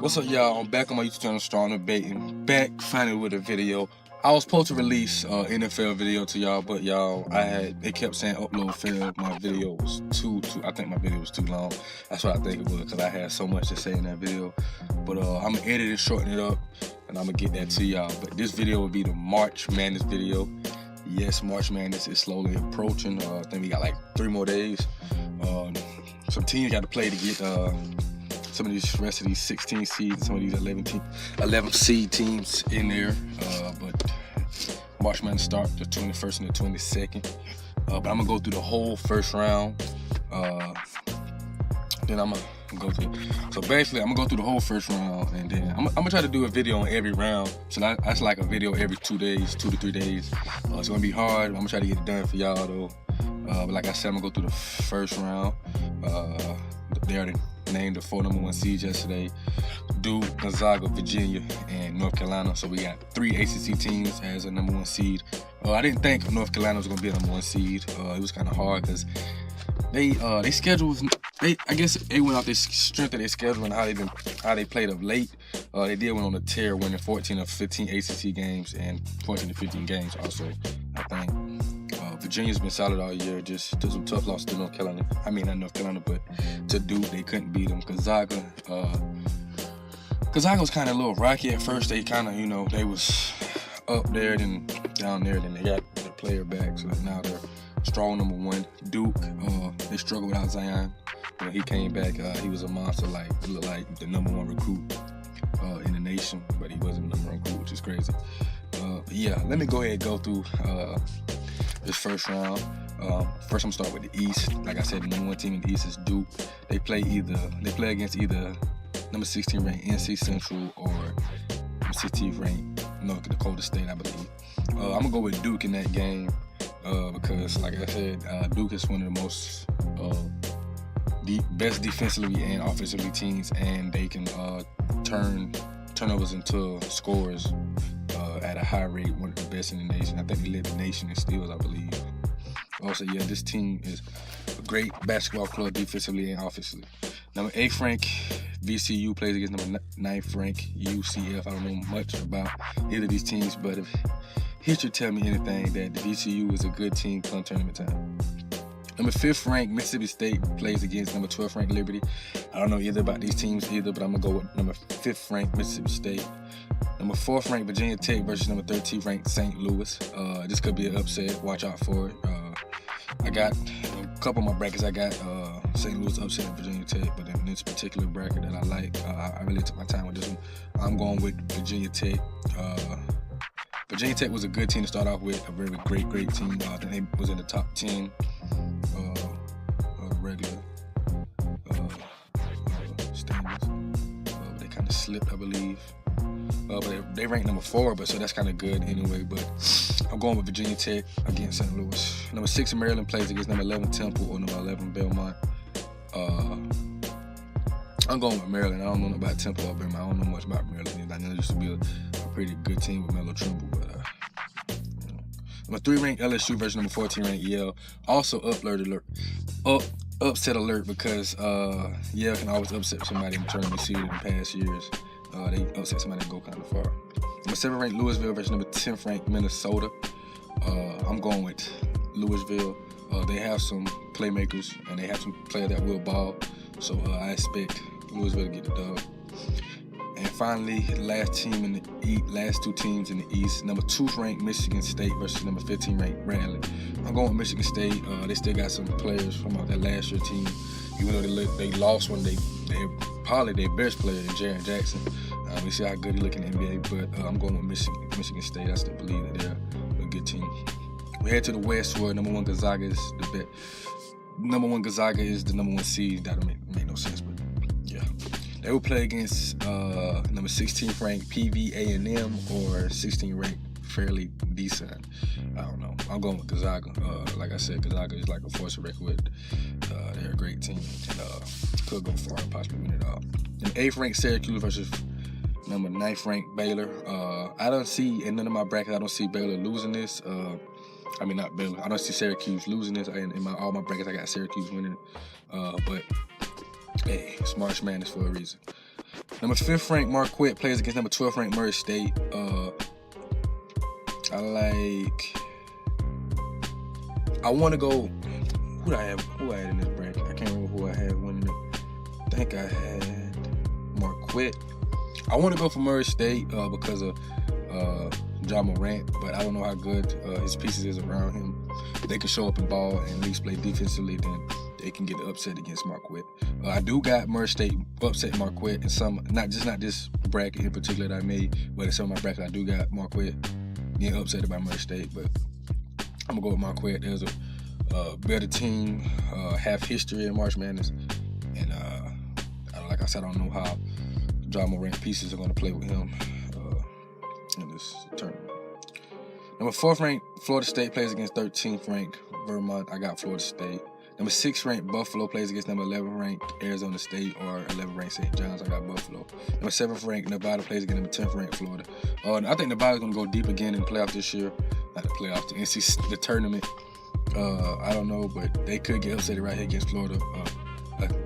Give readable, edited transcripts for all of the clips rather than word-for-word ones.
What's up, y'all? I'm back on my YouTube channel, Strong Debating. Back finally with a video. I was supposed to release an NFL video to y'all, but y'all, they kept saying upload failed. My video was I think my video was too long. That's what I think it was, because I had so much to say in that video. But I'm gonna edit it, shorten it up, and I'm gonna get that to y'all. But this video will be the March Madness video. Yes, March Madness is slowly approaching. I think we got like 3 more days. Some teams got to play to get some of these rest of these 16 seeds, some of these 11 seed teams in there. But March Madness start the 21st and the 22nd. But I'm gonna go through the whole first round. Then I'm gonna go through. So basically, I'm gonna go through the whole first round, and then I'm gonna try to do a video on every round. So that's like a video every 2 days, 2 to 3 days. It's gonna be hard. I'm gonna try to get it done for y'all though. But like I said, I'm gonna go through the first round. They already named the 4 #1 seeds yesterday: Duke, Gonzaga, Virginia, and North Carolina. So we got 3 ACC teams as a #1 seed. I didn't think North Carolina was gonna be a #1 seed. It was kind of hard because they schedule was, I guess they went off their strength of their schedule and how they played of late. They did went on a tear, winning 14 of 15 ACC games and 14 to 15 games also, I think. Virginia's been solid all year, just took some tough losses to North Carolina. I mean, not North Carolina, but to Duke, they couldn't beat them. Gonzaga was kind of a little rocky at first. They kind of, they was up there, then down there, then they got their player back, so now they're strong #1. Duke, they struggled without Zion. When he came back, he was a monster, looked like the #1 recruit in the nation, but he wasn't the #1 recruit, which is crazy. Yeah, let me go ahead and go through this first round. First, I'm gonna start with the East. Like I said, the #1 team in the East is Duke. They play against either number 16 ranked NC Central or number 16 ranked North Dakota State, I believe. I'm gonna go with Duke in that game because, like I said, Duke is one of the most best defensively and offensively teams, and they can turn turnovers into scores at a high rate, one of the best in the nation. I think they lead the nation in steals, I believe. Also, yeah, this team is a great basketball club defensively and offensively. Number 8th ranked VCU plays against number 9th ranked UCF. I don't know much about either of these teams, but if history tell me anything, that the VCU is a good team come tournament time. Number 5th ranked Mississippi State plays against number 12th ranked Liberty. I don't know either about these teams either, but I'm gonna go with number 5th ranked Mississippi State. Number 4th ranked Virginia Tech versus number 13th ranked St. Louis. This could be an upset. Watch out for it. I got a couple of my brackets. I got St. Louis upsetting Virginia Tech, but in this particular bracket that I like, I really took my time with this one. I'm going with Virginia Tech. Virginia Tech was a good team to start off with, a very great team. I think they was in the top 10 regular standings. They kind of slipped, I believe. But they ranked number 4, so that's kind of good anyway. But I'm going with Virginia Tech against St. Louis. Number 6 Maryland plays against number 11 Temple or number 11 Belmont. I'm going with Maryland. I don't know about Temple or Belmont. I don't know much about Maryland. I know it used to be a pretty good team with Melo Trimble, but Number 3 ranked LSU versus number 14 ranked Yale. Also upset alert because Yale can always upset somebody in the tournament seeded in past years. They upset somebody and go kind of far. Number 7 ranked Louisville versus number 10th ranked Minnesota. I'm going with Louisville. They have some playmakers and they have some players that will ball. So I expect Louisville to get the dub. And finally, last 2 teams in the East. Number 2nd ranked Michigan State versus number 15 ranked Bradley. I'm going with Michigan State. They still got some players from that last year team. Even though they lost one, they probably their best player, Jaren Jackson. We see how good he look in the NBA, but I'm going with Michigan State. I still believe that they're a good team. We head to the West, where number 1 Gonzaga is the best. Number 1 Gonzaga is the #1 seed. That don't make no sense, but yeah. They will play against number 16th ranked PV-A&M or 16th ranked Fairly Decent. I don't know. I'm going with Gonzaga. Like I said, Gonzaga is like a force of record with. They're a great team and could go far and possibly win it all. And 8th ranked Syracuse versus number 9th ranked Baylor. I don't see in none of my brackets. I don't see Baylor losing this. I mean, not Baylor. I don't see Syracuse losing this. In all my brackets, I got Syracuse winning it. But hey, it's March Madness for a reason. Number 5th ranked Marquette plays against number 12th ranked Murray State. I want to go. Who I had in this bracket? I can't remember who I had winning it. I think I had Marquette. I want to go for Murray State because of Ja Morant, but I don't know how good his pieces is around him. If they can show up and ball and at least play defensively, then they can get the upset against Marquette. I do got Murray State upset Marquette in some, not this bracket in particular that I made, but in some of my brackets I do got Marquette getting upset by Murray State. But I'm gonna go with Marquette. There's a better team, have history in March Madness, and like I said, I don't know how Ja Morant pieces are gonna play with him in this tournament. Number 4th ranked Florida State plays against 13th ranked Vermont. I got Florida State. Number 6th ranked Buffalo plays against number 11th ranked Arizona State, or 11th ranked St. John's. I got Buffalo. Number 7th ranked Nevada plays against number 10th ranked Florida. I think Nevada's gonna go deep again in the playoff this year. Not the playoff, the tournament. I don't know, but they could get upset right here against Florida.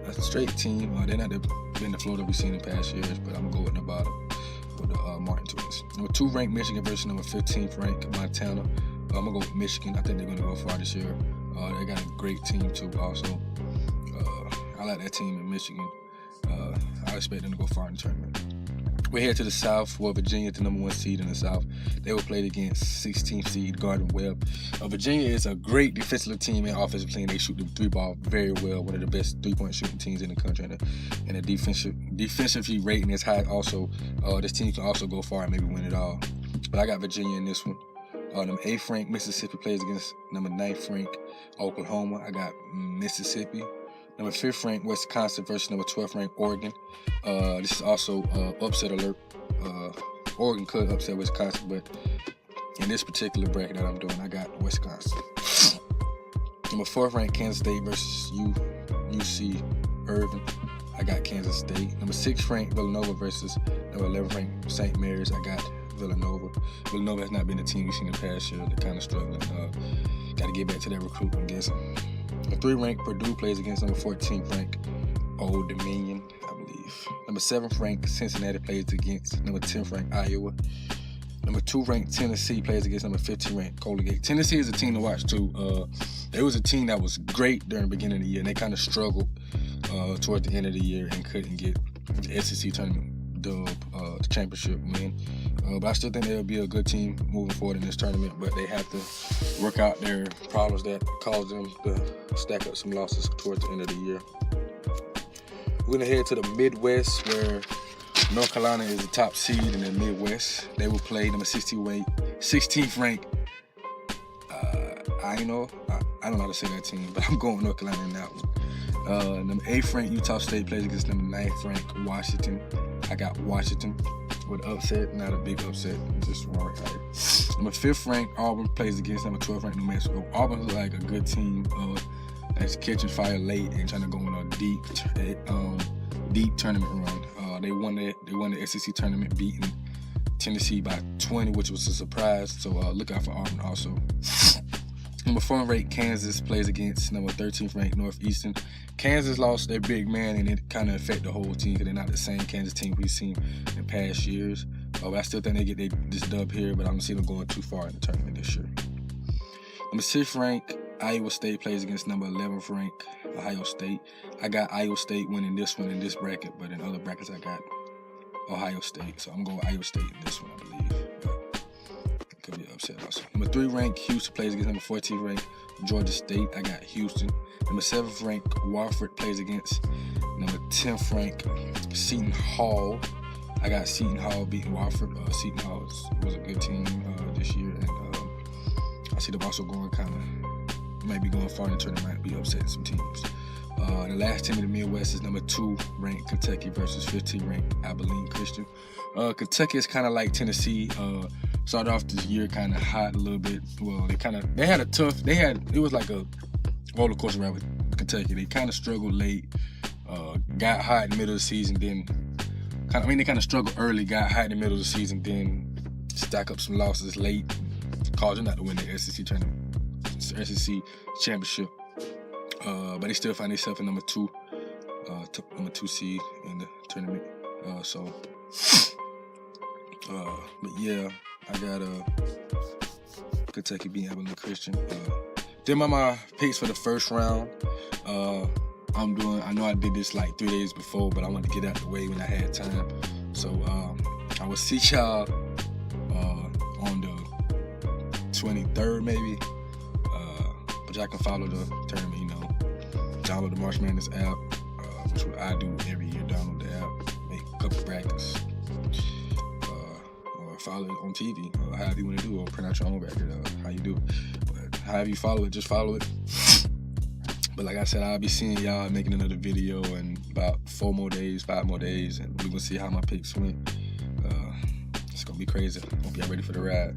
A straight team. They're not been the Florida we've seen in past years, but I'm gonna go with Nevada with the Martin Twins. Number 2 ranked Michigan versus number 15th ranked Montana. I'm gonna go with Michigan. I think they're gonna go far this year. They got a great team too. Also, I like that team in Michigan. I expect them to go far in the tournament. We're here to the South, where Virginia, the number 1 seed in the South. They will play against 16th seed Gardner Webb. Virginia is a great defensive team and offensive team. They shoot the 3-ball very well. One of the best 3-point shooting teams in the country, and the defensively rating is high. Also, this team can also go far and maybe win it all. But I got Virginia in this one. Number 8th ranked Mississippi plays against number 9th ranked Oklahoma. I got Mississippi. Number 5th ranked Wisconsin versus number 12th ranked Oregon. This is also upset alert. Oregon could upset Wisconsin, but in this particular bracket that I'm doing, I got Wisconsin. Number 4th ranked Kansas State versus UC Irvine. I got Kansas State. Number 6th ranked Villanova versus number 11th ranked St. Mary's. I got Villanova. Villanova has not been the team we've seen in the past year. They're kind of struggling. Got to get back to that recruitment, I'm guessing. Number 3 ranked Purdue plays against number 14th ranked Old Dominion, I believe. Number 7th ranked Cincinnati plays against number 10th ranked Iowa. Number 2 ranked Tennessee plays against number 15 ranked Colgate. Tennessee is a team to watch too. They was a team that was great during the beginning of the year, and they kind of struggled toward the end of the year and couldn't get the SEC tournament dub, the championship win. But I still think they'll be a good team moving forward in this tournament, but they have to work out their problems that caused them to stack up some losses towards the end of the year. We're going to head to the Midwest, where North Carolina is the top seed in the Midwest. They will play number 16th ranked I don't know how to say that team, but I'm going with North Carolina in that one. Number 8th ranked Utah State plays against number 9th ranked Washington. I got Washington with upset, not a big upset, just one right here. Number 5th ranked Auburn plays against number 12th ranked New Mexico. Auburn is like a good team that's catching fire late and trying to go on a deep tournament run. They won the SEC tournament, beating Tennessee by 20, which was a surprise. So look out for Auburn also. Number 4 ranked Kansas plays against number 13th ranked Northeastern. Kansas lost their big man, and it kind of affected the whole team because they're not the same Kansas team we've seen in past years. But I still think they get this dub here, but I don't see them going too far in the tournament this year. Number 6th ranked Iowa State plays against number 11th ranked Ohio State. I got Iowa State winning this one in this bracket, but in other brackets I got Ohio State. So I'm going with Iowa State in this one, I believe. Could be upset also. Number 3 ranked Houston plays against number 14 ranked Georgia State. I got Houston. Number 7th ranked Wofford plays against number 10th ranked Seton Hall. I got Seton Hall beating Wofford. Seton Hall was a good team this year, and I see them also going might be going far in the tournament, might be upsetting some teams. The last team in the Midwest is number 2 ranked Kentucky versus 15 ranked Abilene Christian. Kentucky is kind of like Tennessee. Started off this year kind of hot a little bit. Well, it was like a roller coaster ride with Kentucky. They kind of struggled late, got hot in the middle of the season, then they kind of struggled early, got hot in the middle of the season, then stack up some losses late, caused them not to win the SEC tournament, SEC championship. But they still find themselves in number 2 seed in the tournament. But yeah, I got Kentucky beating Abilene Christian. Them are my picks for the first round. I know I did this like 3 days before, but I wanted to get out the way when I had time. So I will see y'all on the 23rd maybe. But y'all can follow the tournament, you know. Download the March Madness app, which is what I do every year. Download the app, make a couple brackets, or follow it on TV, or however you want to do it, or print out your own bracket, how you do it. But however you follow it, just follow it. But like I said, I'll be seeing y'all making another video in about 5 more days, and we're gonna see how my picks went. It's gonna be crazy. Hope y'all ready for the ride.